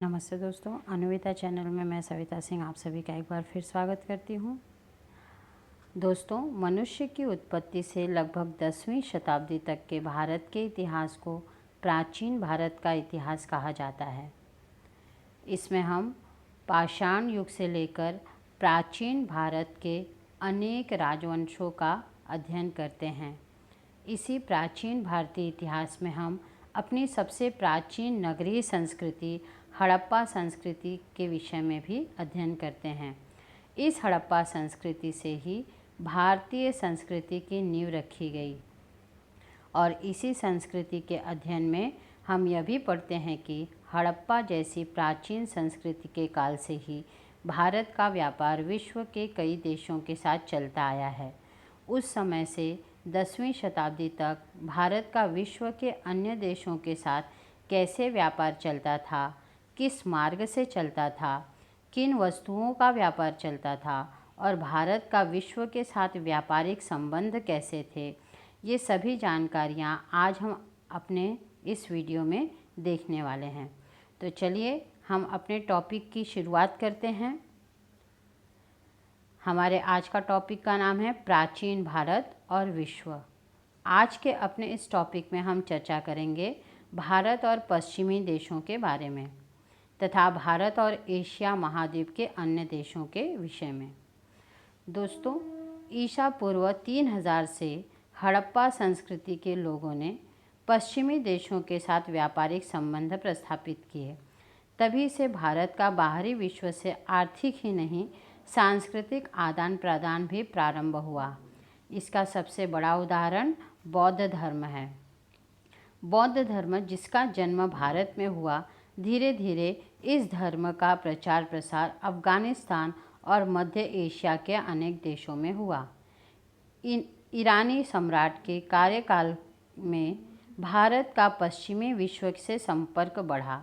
नमस्ते दोस्तों, अनुविता चैनल में मैं सविता सिंह आप सभी का एक बार फिर स्वागत करती हूँ। दोस्तों, मनुष्य की उत्पत्ति से लगभग 10वीं शताब्दी तक के भारत के इतिहास को प्राचीन भारत का इतिहास कहा जाता है। इसमें हम पाषाण युग से लेकर प्राचीन भारत के अनेक राजवंशों का अध्ययन करते हैं। इसी प्राचीन भारतीय इतिहास में हम अपनी सबसे प्राचीन नगरीय संस्कृति हड़प्पा संस्कृति के विषय में भी अध्ययन करते हैं। इस हड़प्पा संस्कृति से ही भारतीय संस्कृति की नींव रखी गई और इसी संस्कृति के अध्ययन में हम यह भी पढ़ते हैं कि हड़प्पा जैसी प्राचीन संस्कृति के काल से ही भारत का व्यापार विश्व के कई देशों के साथ चलता आया है। उस समय से 10वीं शताब्दी तक भारत का विश्व के अन्य देशों के साथ कैसे व्यापार चलता था, किस मार्ग से चलता था, किन वस्तुओं का व्यापार चलता था और भारत का विश्व के साथ व्यापारिक संबंध कैसे थे, ये सभी जानकारियाँ आज हम अपने इस वीडियो में देखने वाले हैं। तो चलिए हम अपने टॉपिक की शुरुआत करते हैं। हमारे आज का टॉपिक का नाम है प्राचीन भारत और विश्व। आज के अपने इस टॉपिक में हम चर्चा करेंगे भारत और पश्चिमी देशों के बारे में तथा भारत और एशिया महाद्वीप के अन्य देशों के विषय में। दोस्तों, ईसा पूर्व 3000 से हड़प्पा संस्कृति के लोगों ने पश्चिमी देशों के साथ व्यापारिक संबंध प्रस्थापित किए। तभी से भारत का बाहरी विश्व से आर्थिक ही नहीं सांस्कृतिक आदान प्रदान भी प्रारंभ हुआ। इसका सबसे बड़ा उदाहरण बौद्ध धर्म है। बौद्ध धर्म जिसका जन्म भारत में हुआ, धीरे धीरे इस धर्म का प्रचार प्रसार अफ़गानिस्तान और मध्य एशिया के अनेक देशों में हुआ। ईरानी सम्राट के कार्यकाल में भारत का पश्चिमी विश्व से संपर्क बढ़ा,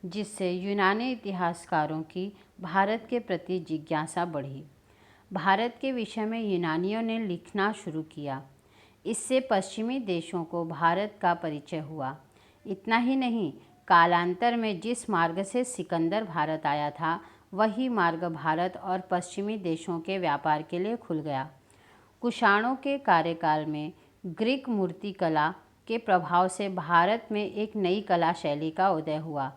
जिससे यूनानी इतिहासकारों की भारत के प्रति जिज्ञासा बढ़ी। भारत के विषय में यूनानियों ने लिखना शुरू किया। इससे पश्चिमी देशों को भारत का परिचय हुआ। इतना ही नहीं, कालांतर में जिस मार्ग से सिकंदर भारत आया था, वही मार्ग भारत और पश्चिमी देशों के व्यापार के लिए खुल गया। कुषाणों के कार्यकाल में ग्रीक मूर्तिकला के प्रभाव से भारत में एक नई कला शैली का उदय हुआ,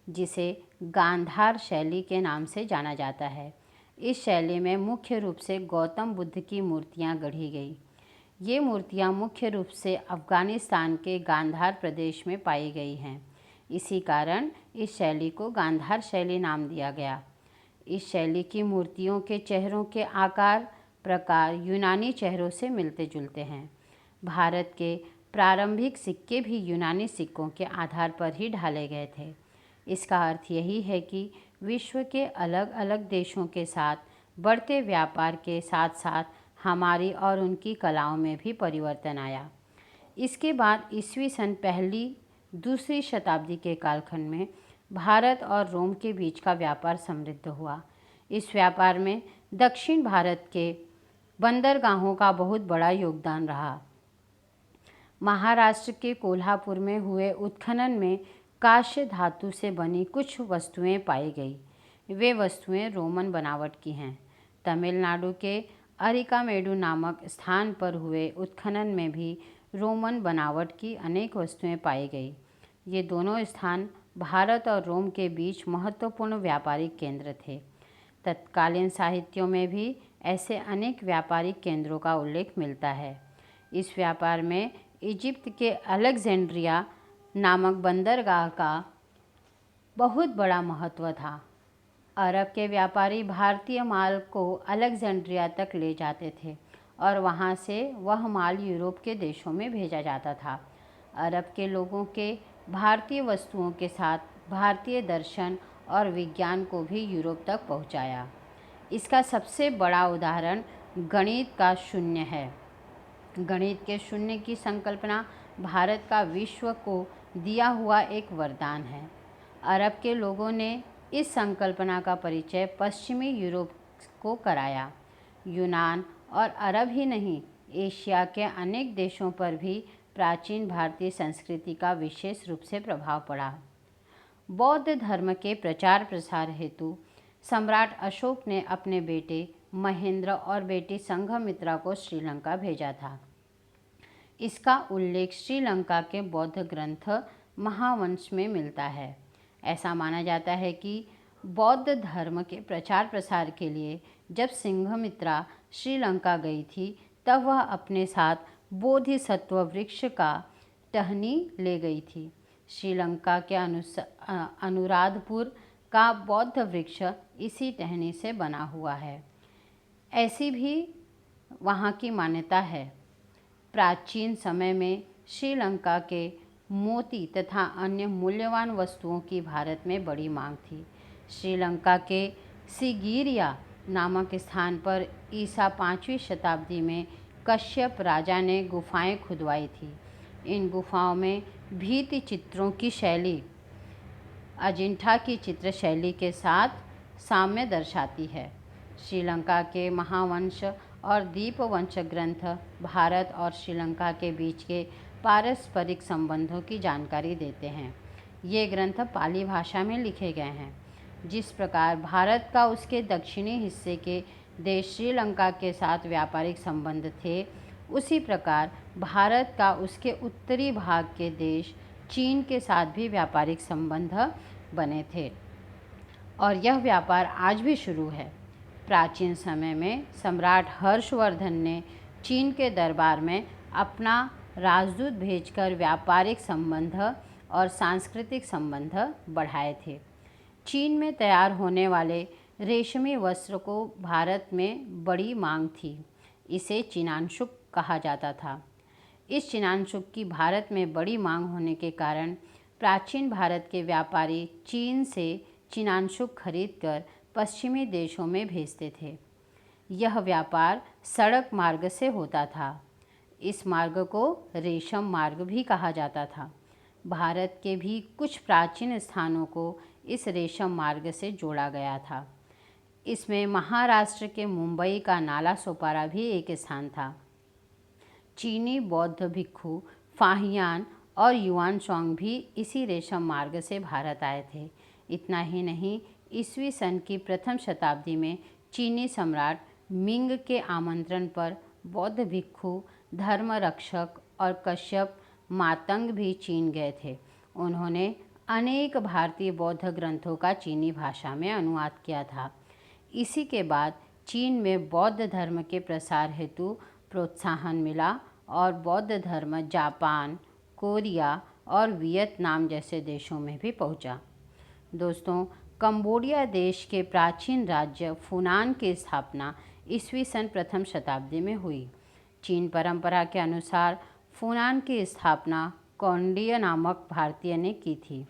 जिसे गांधार शैली के नाम से जाना जाता है। इस शैली में मुख्य रूप से गौतम बुद्ध की मूर्तियाँ गढ़ी गई। ये मूर्तियाँ मुख्य रूप से अफ़गानिस्तान के गांधार प्रदेश में पाई गई हैं। इसी कारण इस शैली को गांधार शैली नाम दिया गया। इस शैली की मूर्तियों के चेहरों के आकार प्रकार यूनानी चेहरों से मिलते जुलते हैं। भारत के प्रारंभिक सिक्के भी यूनानी सिक्कों के आधार पर ही ढाले गए थे। इसका अर्थ यही है कि विश्व के अलग अलग देशों के साथ बढ़ते व्यापार के साथ साथ हमारी और उनकी कलाओं में भी परिवर्तन आया। इसके बाद ईस्वी सन पहली दूसरी शताब्दी के कालखंड में भारत और रोम के बीच का व्यापार समृद्ध हुआ। इस व्यापार में दक्षिण भारत के बंदरगाहों का बहुत बड़ा योगदान रहा। महाराष्ट्र के कोल्हापुर में हुए उत्खनन में कांस्य धातु से बनी कुछ वस्तुएं पाई गई। वे वस्तुएं रोमन बनावट की हैं। तमिलनाडु के अरिकामेडु नामक स्थान पर हुए उत्खनन में भी रोमन बनावट की अनेक वस्तुएं पाई गई। ये दोनों स्थान भारत और रोम के बीच महत्वपूर्ण व्यापारिक केंद्र थे। तत्कालीन साहित्यों में भी ऐसे अनेक व्यापारिक केंद्रों का उल्लेख मिलता है। इस व्यापार में इजिप्ट के अलेक्जेंड्रिया नामक बंदरगाह का बहुत बड़ा महत्व था। अरब के व्यापारी भारतीय माल को अलेक्जेंड्रिया तक ले जाते थे और वहाँ से वह माल यूरोप के देशों में भेजा जाता था। अरब के लोगों के भारतीय वस्तुओं के साथ भारतीय दर्शन और विज्ञान को भी यूरोप तक पहुँचाया। इसका सबसे बड़ा उदाहरण गणित का शून्य है। गणित के शून्य की संकल्पना भारत का विश्व को दिया हुआ एक वरदान है। अरब के लोगों ने इस संकल्पना का परिचय पश्चिमी यूरोप को कराया। यूनान और अरब ही नहीं, एशिया के अनेक देशों पर भी प्राचीन भारतीय संस्कृति का विशेष रूप से प्रभाव पड़ा। बौद्ध धर्म के प्रचार प्रसार हेतु सम्राट अशोक ने अपने बेटे महेंद्र और बेटी संघमित्रा को श्रीलंका भेजा था। इसका उल्लेख श्रीलंका के बौद्ध ग्रंथ महावंश में मिलता है। ऐसा माना जाता है कि बौद्ध धर्म के प्रचार प्रसार के लिए जब संघमित्रा श्रीलंका गई थी, तब वह अपने साथ बोधिसत्व वृक्ष का टहनी ले गई थी। श्रीलंका के अनुराधपुर का बौद्ध वृक्ष इसी टहनी से बना हुआ है, ऐसी भी वहाँ की मान्यता है। प्राचीन समय में श्रीलंका के मोती तथा अन्य मूल्यवान वस्तुओं की भारत में बड़ी मांग थी। श्रीलंका के सिगिरिया नामक स्थान पर ईसा 5वीं शताब्दी में कश्यप राजा ने गुफाएं खुदवाई थी। इन गुफाओं में भित्ति चित्रों की शैली अजिंठा की चित्र शैली के साथ साम्य दर्शाती है। श्रीलंका के महावंश और दीपवंश ग्रंथ भारत और श्रीलंका के बीच के पारस्परिक संबंधों की जानकारी देते हैं। ये ग्रंथ पाली भाषा में लिखे गए हैं। जिस प्रकार भारत का उसके दक्षिणी हिस्से के देश श्रीलंका के साथ व्यापारिक संबंध थे, उसी प्रकार भारत का उसके उत्तरी भाग के देश चीन के साथ भी व्यापारिक संबंध बने थे और यह व्यापार आज भी शुरू है। प्राचीन समय में सम्राट हर्षवर्धन ने चीन के दरबार में अपना राजदूत भेजकर व्यापारिक संबंध और सांस्कृतिक संबंध बढ़ाए थे। चीन में तैयार होने वाले रेशमी वस्त्र को भारत में बड़ी मांग थी। इसे चिनांशुक कहा जाता था। इस चिनांशुक की भारत में बड़ी मांग होने के कारण प्राचीन भारत के व्यापारी चीन से चिनांशुक खरीदकर पश्चिमी देशों में भेजते थे। यह व्यापार सड़क मार्ग से होता था। इस मार्ग को रेशम मार्ग भी कहा जाता था। भारत के भी कुछ प्राचीन स्थानों को इस रेशम मार्ग से जोड़ा गया था। इसमें महाराष्ट्र के मुंबई का नाला सोपारा भी एक स्थान था। चीनी बौद्ध भिक्षु फाहियान और युआन सॉन्ग भी इसी रेशम मार्ग से भारत आए थे। इतना ही नहीं, ईस्वी सन की प्रथम शताब्दी में चीनी सम्राट मिंग के आमंत्रण पर बौद्ध भिक्षु धर्मरक्षक और कश्यप मातंग भी चीन गए थे। उन्होंने अनेक भारतीय बौद्ध ग्रंथों का चीनी भाषा में अनुवाद किया था। इसी के बाद चीन में बौद्ध धर्म के प्रसार हेतु प्रोत्साहन मिला और बौद्ध धर्म जापान, कोरिया और वियतनाम जैसे देशों में भी पहुंचा। दोस्तों, कंबोडिया देश के प्राचीन राज्य फुनान की स्थापना ईस्वी सन प्रथम शताब्दी में हुई। चीन परंपरा के अनुसार फुनान की स्थापना कौंडिन्य नामक भारतीय ने की थी।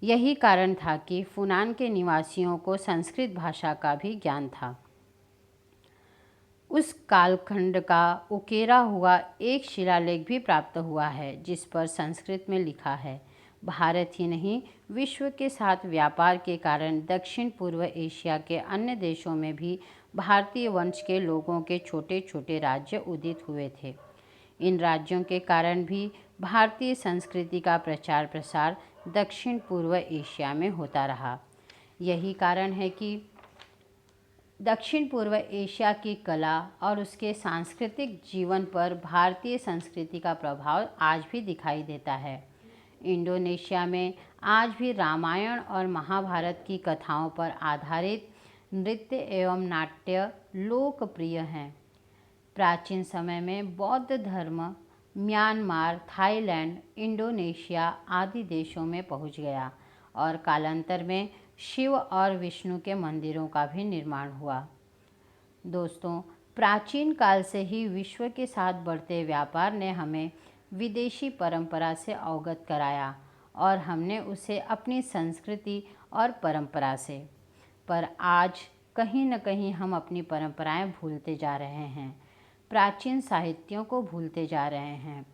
यही कारण था कि फुनान के निवासियों को संस्कृत भाषा का भी ज्ञान था। उस कालखंड का उकेरा हुआ एक शिलालेख भी प्राप्त हुआ है, जिस पर संस्कृत में लिखा है, भारत ही नहीं, विश्व के साथ व्यापार के कारण दक्षिण पूर्व एशिया के अन्य देशों में भी भारतीय वंश के लोगों के छोटे छोटे राज्य उदित हुए थे। इन राज्यों के कारण भी भारतीय संस्कृति का प्रचार प्रसार दक्षिण पूर्व एशिया में होता रहा। यही कारण है कि दक्षिण पूर्व एशिया की कला और उसके सांस्कृतिक जीवन पर भारतीय संस्कृति का प्रभाव आज भी दिखाई देता है। इंडोनेशिया में आज भी रामायण और महाभारत की कथाओं पर आधारित नृत्य एवं नाट्य लोकप्रिय हैं। प्राचीन समय में बौद्ध धर्म म्यांमार, थाईलैंड, इंडोनेशिया आदि देशों में पहुंच गया और कालांतर में शिव और विष्णु के मंदिरों का भी निर्माण हुआ। दोस्तों, प्राचीन काल से ही विश्व के साथ बढ़ते व्यापार ने हमें विदेशी परंपरा से अवगत कराया और हमने उसे अपनी संस्कृति और परंपरा से, पर आज कहीं न कहीं हम अपनी परंपराएं भूलते जा रहे हैं, प्राचीन साहित्यों को भूलते जा रहे हैं।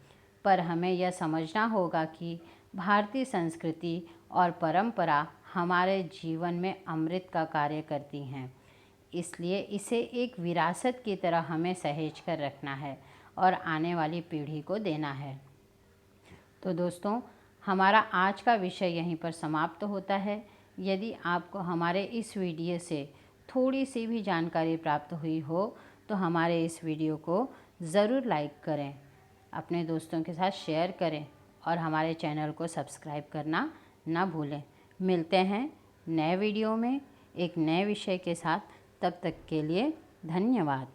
पर हमें यह समझना होगा कि भारतीय संस्कृति और परंपरा हमारे जीवन में अमृत का कार्य करती हैं। इसलिए इसे एक विरासत की तरह हमें सहेज कर रखना है और आने वाली पीढ़ी को देना है। तो दोस्तों, हमारा आज का विषय यहीं पर समाप्त होता है। यदि आपको हमारे इस वीडियो से थोड़ी सी भी जानकारी प्राप्त हुई हो तो हमारे इस वीडियो को ज़रूर लाइक करें, अपने दोस्तों के साथ शेयर करें और हमारे चैनल को सब्सक्राइब करना ना भूलें। मिलते हैं नए वीडियो में एक नए विषय के साथ। तब तक के लिए धन्यवाद।